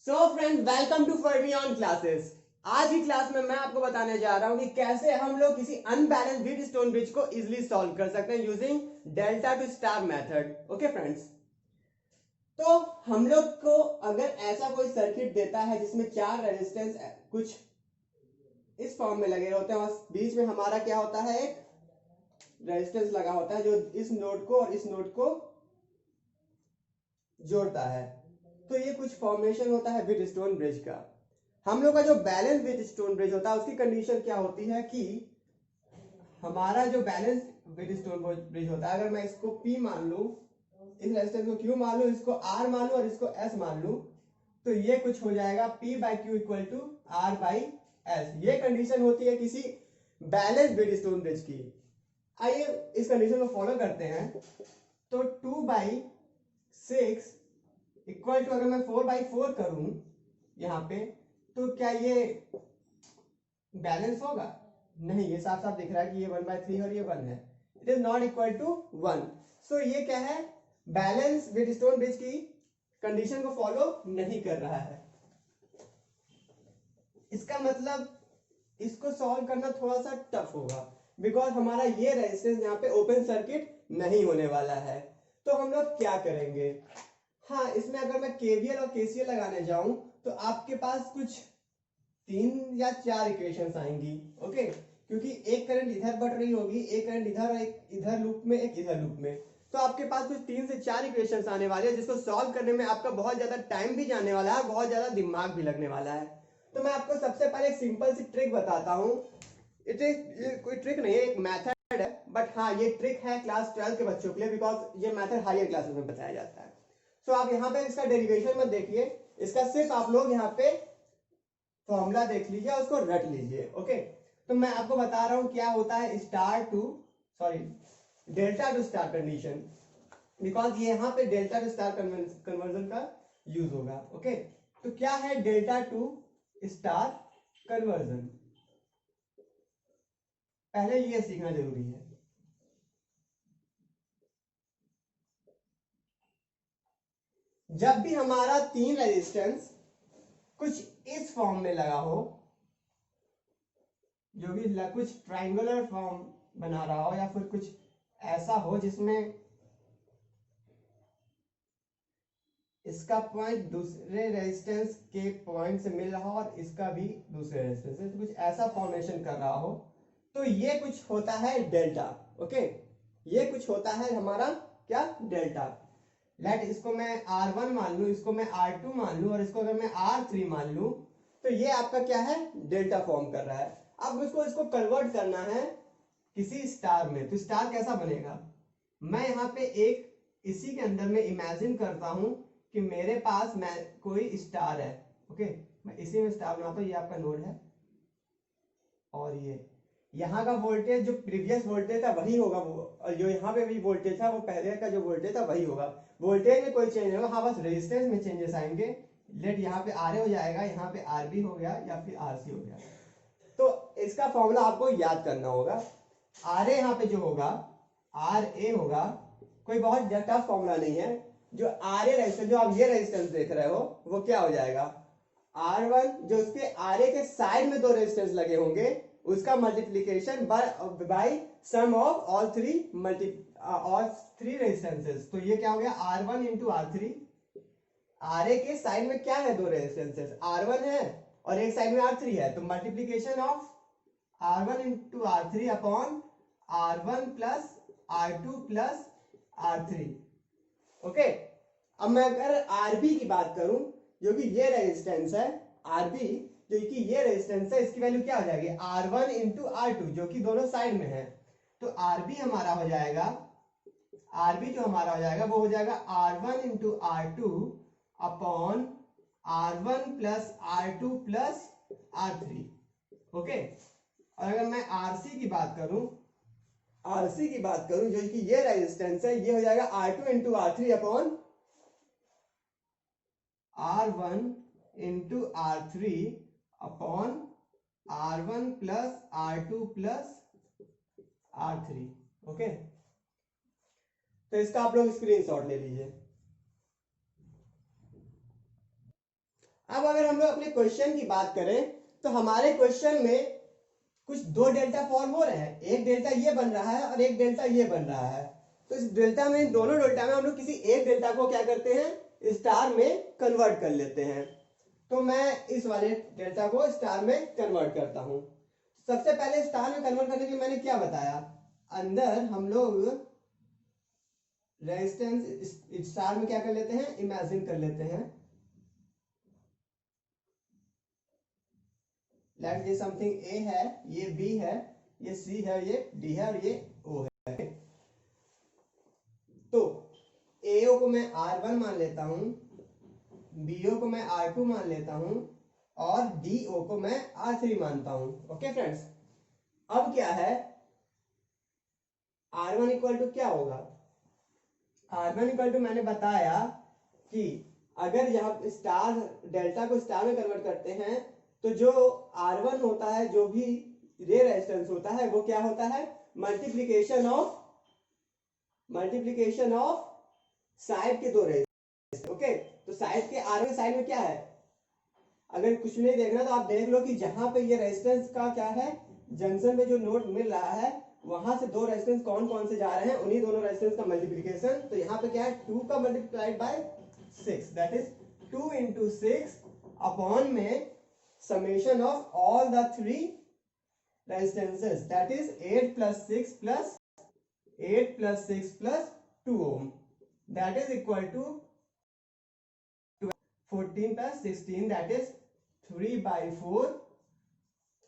So friends, welcome to fermion classes. आज की class में मैं आपको बताने जा रहा हूं कि कैसे हम लोग किसी अनबैलेंस व्हीट स्टोन ब्रिज को इजीली सॉल्व कर सकते हैं using delta two star method. Okay friends, तो हम लोग को अगर ऐसा कोई सर्किट देता है जिसमें चार रेजिस्टेंस कुछ इस फॉर्म में लगे होते हैं और बीच में हमारा क्या होता है, एक रेजिस्टेंस लगा होता है जो इस नोड को और इस नोड को जोड़ता है, तो ये कुछ फॉर्मेशन होता है व्हीट स्टोन ब्रिज का। हम लोग का जो बैलेंस व्हीट स्टोन ब्रिज होता है उसकी कंडीशन क्या होती है कि हमारा जो बैलेंस व्हीट स्टोन ब्रिज होता है, अगर मैं इसको P मान लूं, इस रेजिस्टेंस को Q मान लूं, इसको R मान लूं और इसको S मान लूं, तो ये कुछ हो जाएगा P by Q equal to R by S। ये कंडीशन होती है किसी बैलेंस व्हीट स्टोन ब्रिज की। आइए इस कंडीशन को फॉलो करते हैं। तो 2/6 इक्वल टू, अगर मैं 4/4 करूं यहां पे, तो क्या ये बैलेंस होगा? नहीं, ये साफ साफ दिख रहा है कि ये 1/3 और ये 1 है। It is not equal to 1। So ये क्या है, बैलेंस व्हीट स्टोन ब्रिज की कंडीशन को फॉलो नहीं कर रहा है। इसका मतलब इसको सॉल्व करना थोड़ा सा टफ होगा, बिकॉज हमारा ये रेजिस्टेंस यहाँ पे ओपन सर्किट नहीं होने वाला है। तो हम लोग क्या करेंगे, हाँ, इसमें अगर मैं केवीएल और केसीएल लगाने जाऊं तो आपके पास कुछ 3 या 4 इक्वेशंस आएंगी। ओके, क्योंकि एक करंट इधर बढ़ रही होगी, एक करंट इधर और एक इधर लूप में, एक इधर लूप में, तो आपके पास कुछ 3 से 4 इक्वेशंस आने वाले हैं जिसको सॉल्व करने में आपका बहुत ज्यादा टाइम भी जाने वाला है, बहुत ज्यादा दिमाग भी लगने वाला है। तो मैं आपको सबसे पहले एक सिंपल सी ट्रिक बताता हूँ। ये कोई ट्रिक नहीं है, एक मैथड है, बट हाँ ये ट्रिक है क्लास 12 के बच्चों के लिए, बिकॉज ये मैथड हायर क्लासेस में बताया जाता है। तो आप यहाँ पे इसका डेरिवेशन मत देखिए, इसका सिर्फ आप लोग यहाँ पे फॉर्मूला देख लीजिए, उसको रट लीजिए। ओके, तो मैं आपको बता रहा हूं क्या होता है delta two star condition, because ये यहाँ पे डेल्टा टू स्टार कन्वर्जन का यूज होगा। ओके, तो क्या है डेल्टा टू स्टार कन्वर्जन, पहले ये सीखना जरूरी है। जब भी हमारा 3 रेजिस्टेंस कुछ इस फॉर्म में लगा हो, जो भी कुछ ट्राइंगुलर फॉर्म बना रहा हो, या फिर कुछ ऐसा हो जिसमें इसका पॉइंट दूसरे रेजिस्टेंस के पॉइंट से मिल रहा हो और इसका भी दूसरे रेजिस्टेंस से, तो कुछ ऐसा फॉर्मेशन कर रहा हो, तो ये कुछ होता है डेल्टा। ओके, ये कुछ होता है हमारा क्या, डेल्टा। लेट इसको मैं R1 मान लूं, इसको मैं R2 मान लूं और इसको अगर मैं R3 मान लूं, तो ये आपका क्या है, डेल्टा फॉर्म कर रहा है। अब मुझको इसको कन्वर्ट करना है किसी स्टार में, तो स्टार कैसा बनेगा, मैं यहाँ पे एक इसी के अंदर में इमेजिन करता हूं कि मेरे पास कोई स्टार है। ओके, मैं इसी में स्टार बनाता हूं, ये आपका नोड है और ये यहाँ का वोल्टेज जो प्रीवियस वोल्टेज था वही होगा, वो और जो यहाँ पे भी वोल्टेज था वो पहले का जो वोल्टेज था वही होगा। वोल्टेज में कोई चेंज नहीं होगा, हाँ बस रेजिस्टेंस में चेंजेस आएंगे। लेट यहाँ पे आर ए हो जाएगा, यहाँ पे आर बी हो गया या फिर आर सी हो गया। तो इसका फॉर्मूला आपको याद करना होगा। आर ए यहाँ पे जो होगा, आर ए होगा, कोई बहुत टफ फॉर्मूला नहीं है। जो आर ए रेजिस्टेंस, जो आप ये रेजिस्टेंस देख रहे हो, वो क्या हो जाएगा, R1, जो उसके आर ए के साइड में 2 रेजिस्टेंस लगे होंगे, उसका multiplication by sum of all three resistances. तो ये क्या हो गया, R1 into R3। R A के साइड में क्या है, 2 रेजिस्टेंसेस, R1 है और एक साइड में R3 है, तो multiplication of R1 into R3 upon R1 plus R2 plus R3। Okay, अब मैं अगर RB की बात करूं, जो कि ये रेजिस्टेंस है RB, जो कि ये रेजिस्टेंस है, इसकी वैल्यू क्या हो जाएगी, R1 इंटू R2, जो कि दोनों साइड में है। तो RB हमारा हो जाएगा, RB जो हमारा हो जाएगा वो हो जाएगा R1 into R2 upon R1 plus R2 plus R3। Okay, और अगर मैं RC की बात करूं, जो कि ये रेजिस्टेंस है, ये हो जाएगा R2 into R3 upon R1 into R3 upon R1 plus R2 plus R3। Okay, तो इसका आप लोग स्क्रीनशॉट ले लीजिए। अब अगर हम लोग अपने क्वेश्चन की बात करें तो हमारे क्वेश्चन में कुछ दो डेल्टा फॉर्म हो रहे हैं, एक डेल्टा ये बन रहा है और एक डेल्टा ये बन रहा है। तो इस डेल्टा में, दोनों डेल्टा में हम लोग किसी एक डेल्टा को क्या करते हैं, स्टार में कन्वर्ट कर लेते हैं। तो मैं इस वाले डेल्टा को स्टार में कन्वर्ट करता हूं। सबसे पहले स्टार में कन्वर्ट करने के लिए मैंने क्या बताया, अंदर हम लोग रेजिस्टेंस स्टार में क्या कर लेते हैं, इमेजिन कर लेते हैं। लेट ये समथिंग ए है, ये बी है, ये सी है, ये डी है और ये ओ है। तो एओ को मैं R1 मान लेता हूं, बीओ को मैं R2 मान लेता हूं और डीओ को मैं R3 मानता हूं। ओके फ्रेंड्स, अब क्या है, R1 इक्वल टू क्या होगा, R1 इक्वल टू मैंने बताया कि अगर यहाँ स्टार डेल्टा को स्टार में कन्वर्ट करते हैं तो जो R1 होता है, जो भी रे रेजिस्टेंस होता है, वो क्या होता है, मल्टीप्लीकेशन ऑफ साइड के दो रेजिस्टेंस। ओके, तो साइड के R1 साइड में क्या है, अगर कुछ नहीं देखना तो आप देख लो कि जहां पे ये रेजिस्टेंस का क्या है, जंक्शन में जो नोड मिल रहा है वहां से दो रेजिस्टेंस कौन कौन से जा रहे हैं, उन्हीं दोनों रेजिस्टेंस का मल्टीप्लिकेशन। तो यहाँ पे क्या है, 2 का multiplied by 6, that is 2 into 6 upon में summation of all the three resistances, that is 8 plus 6 plus 8 plus 6 plus 2 ohm, that is equal to 14 plus 16, that is 3 by 4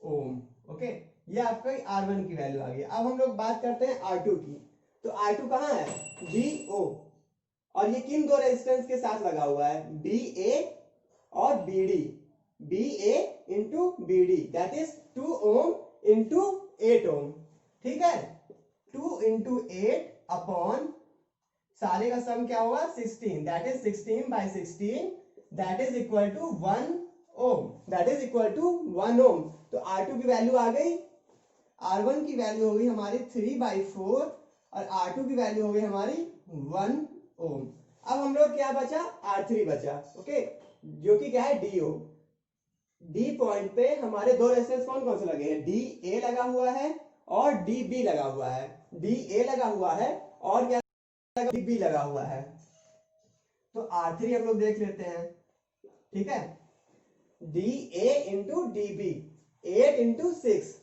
ohm। Okay, ये आपका R1 की वैल्यू आ गई। अब हम लोग बात करते हैं R2 की। तो R2 कहाँ है, BO, और ये किन दो रेजिस्टेंस के साथ लगा हुआ है, BA और BD, BA into BD, that is 2 ohm into 8 ohm। ठीक है, 2 into 8 अपॉन सारे का सम क्या होगा, 16, that is 16 by 16, that is equal to 1 ohm, that is equal to 1 ohm। तो R2 की वैल्यू आ गई, R1 की वैल्यू हो गई हमारी 3/4 और R2 की वैल्यू हो गई हमारी 1 ohm। अब हम लोग क्या बचा, R3 बचा। ओके, जो कि क्या है, DO। डी पॉइंट पे हमारे दो रेजिस्टेंस कौन कौन से लगे हैं, डी ए लगा हुआ है और डी बी लगा हुआ है, डी ए लगा हुआ है और क्या, डी बी लगा हुआ है। तो R3 हम लोग देख लेते हैं। ठीक है, D A into D B, 8 into 6,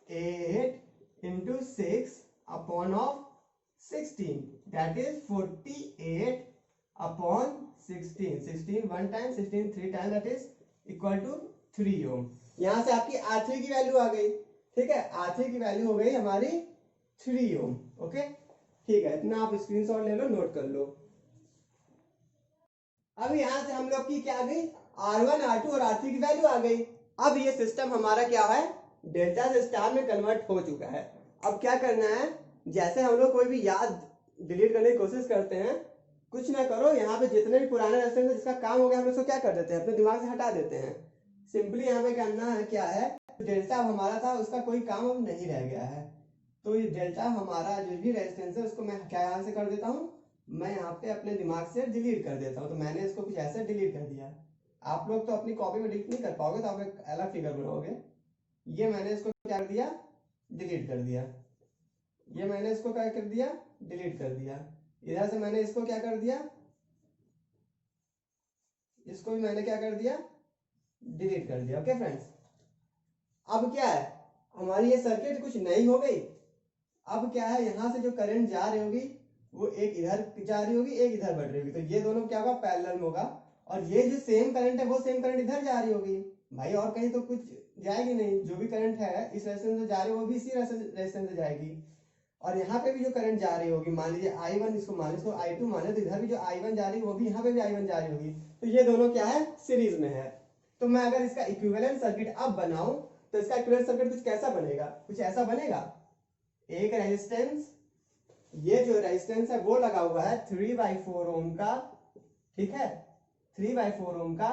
8 into 6 upon of 16, that is 48 upon 16, 16 one time, 16 3 time, that is equal to 3 ohm। यहां से आपकी R3 की वैल्यू आ गई। ठीक है, R3 की वैल्यू हो गई हमारी 3 ohm। ओके, ठीक है, इतना आप स्क्रीनशॉट ले लो, नोट कर लो। अब यहां से हम लोग की क्या आ गई, R1 R2 और R3 की वैल्यू आ गई। अब ये सिस्टम हमारा क्या है, डेल्टा से स्टार में कन्वर्ट हो चुका है। अब क्या करना है, जैसे हम लोग कोई भी याद डिलीट करने की कोशिश करते हैं, कुछ ना करो, यहाँ पे जितने भी पुराने रेजिस्टेंस है जिसका काम हो गया हम उसको क्या कर देते हैं, अपने दिमाग से हटा देते हैं। सिंपली यहाँ पे करना है क्या है, डेल्टा हमारा था उसका कोई काम अब नहीं रह गया है। तो ये डेल्टा हमारा जो भी रेजिस्टेंस है उसको मैं क्या यहाँ से कर देता हूँ, मैं यहाँ पे अपने दिमाग से डिलीट कर देता हूँ। तो मैंने इसको कुछ ऐसे डिलीट कर दिया। आप लोग तो अपनी कॉपी में डिलीट नहीं कर पाओगे, तो आप एक अलग फिगर बनाओगे। ये मैंने इसको क्या कर दिया, डिलीट कर दिया। ये मैंने इसको क्या कर दिया, डिलीट कर दिया। इधर से मैंने इसको क्या कर दिया, इसको भी मैंने क्या कर दिया, डिलीट कर दिया। ओके फ्रेंड्स, अब क्या है, हमारी ये सर्किट कुछ नई हो गई। अब क्या है, यहां से जो करंट जा रही होगी वो एक इधर जा रही होगी, एक इधर बढ़ रही होगी। तो ये दोनों क्या होगा, पैरेलल में होगा। और ये जो सेम करंट है वो सेम करंट इधर जा रही होगी भाई, और कहीं तो कुछ जाएगी नहीं। जो भी करंट है इस रेजिस्टेंस से जा रही है वो भी इसी रेजिस्टेंस से जाएगी। और यहाँ पे भी जो करंट जा रही होगी, मान लीजिए I1, इसको मान लीजिए, इसको I2 माने, तो इधर भी जो I1 जा रही है वो भी यहाँ पे भी I1 जा रही होगी। तो ये दोनों क्या है, सीरीज में है। तो मैं अगर इसका इक्विवेलेंट सर्किट अब बनाऊं तो इसका इक्विवेलेंट सर्किट कुछ कैसा बनेगा, कुछ ऐसा बनेगा। एक रेजिस्टेंस, ये जो रेजिस्टेंस है वो लगा हुआ है 3/4 ओम का। ठीक है, 3/4 ओम का,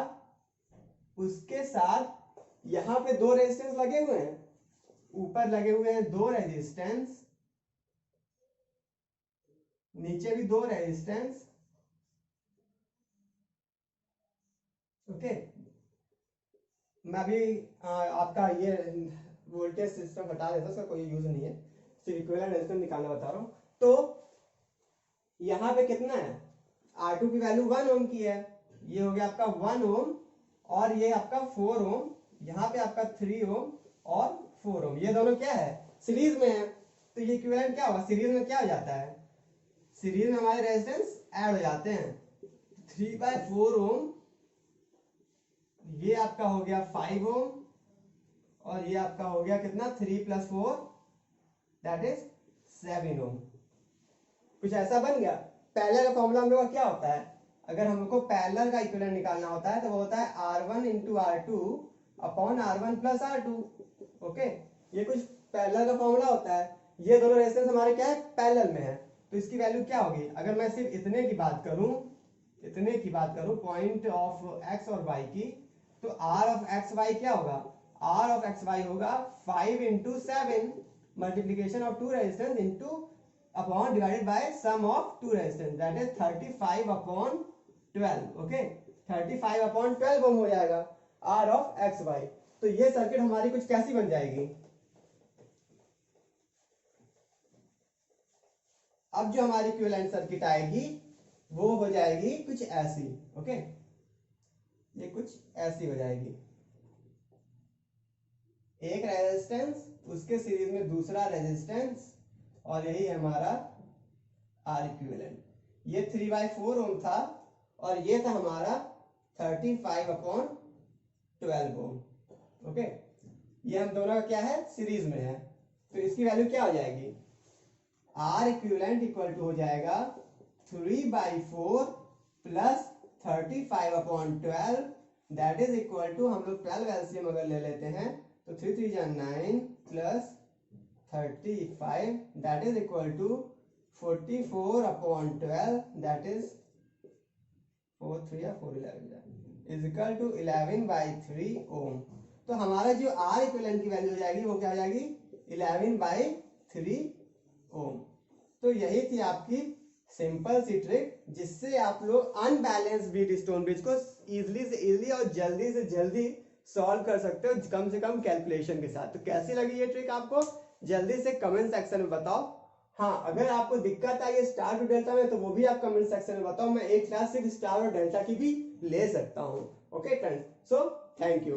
उसके साथ यहां पे दो रेजिस्टेंस लगे हुए हैं, ऊपर लगे हुए हैं दो रेजिस्टेंस, नीचे भी दो रेजिस्टेंस। ओके, मैं अभी आपका ये वोल्टेज सिस्टम हटा देता हूँ, उसका कोई यूज नहीं है, सिर्फ इक्विवेलेंट रेजिस्टेंस निकालना बता रहा हूँ। तो यहाँ पे कितना है, R2 की वैल्यू 1 ओम की है, ये हो गया आपका 1 ओम, और ये आपका 4 ओम, यहाँ पे आपका 3 ओम और 4 ओम, ये दोनों क्या है, सीरीज में है। तो ये इक्विवेलेंट क्या होगा, सीरीज में क्या हो जाता है, सीरीज में हमारे रेजिस्टेंस ऐड हो जाते हैं। 3/4 ओम, ये आपका हो गया 5 ओम, और ये आपका हो गया कितना, 3 + 4 दैट इज 7 ओम। कुछ ऐसा बन गया। पैरेलल का फॉर्मूला हम लोग का क्या होता है, अगर हमको पैरेलल का इक्विवेलेंट निकालना होता है तो वो होता है R1 × R2 upon R1 + R2। Okay, ये कुछ पैरेलल का फॉर्मूला होता है। ये दोनों रेजिस्टेंस हमारे क्या है, पैरेलल में है, तो इसकी वैल्यू क्या होगी, अगर मैं सिर्फ इतने की बात करूं पॉइंट ऑफ एक्स और वाई की, तो R of XY क्या होगा, R of XY होगा 5 × 7 multiplication of two resistance into upon divided by sum of two resistance, that is 35/12। Okay, 35/12 ohm हो जाएगा R of XY। तो ये सर्किट हमारी कुछ कैसी बन जाएगी, अब जो हमारी इक्विवेलेंट सर्किट आएगी वो हो जाएगी कुछ ऐसी। ओके, ये कुछ ऐसी हो जाएगी, एक रेजिस्टेंस, उसके सीरीज में दूसरा रेजिस्टेंस, और यही है हमारा आर इक्विवेलेंट। ये 3/4 ओम था और ये था हमारा 35/12 ओम। ओके, ये हम दोनों का क्या है, सीरीज में है, तो इसकी वैल्यू क्या हो जाएगी, आर इक्विवेलेंट इक्वल टू हो जाएगा 3/4 + 35/12, दैट इज इक्वल टू, हम लोग 12 एलसीएम अगर ले लेते हैं तो 3 3 जा 9 + 35, that is equal to 44/12, that is 4 3 या 4 11 इज इक्वल टू 11/3 ओम। तो हमारा जो आर इक्विवेलेंट की वैल्यू हो जाएगी वो क्या हो जाएगी, 11/3 ओम। तो यही थी आपकी सिंपल सी ट्रिक, जिससे आप लोग अनबैलेंस बीट स्टोन ब्रिज को इजीली से इजीली और जल्दी से जल्दी सॉल्व कर सकते हो, कम से कम कैलकुलेशन के साथ। तो कैसी लगी ये ट्रिक आपको, जल्दी से कमेंट सेक्शन में बताओ। हाँ, अगर आपको दिक्कत आई है स्टार टू डेल्टा में तो वो भी आप कमेंट सेक्शन में बताओ, मैं एक क्लास सिर्फ स्टार और डेल्टा की भी ले सकता हूँ। Okay friends, so thank you.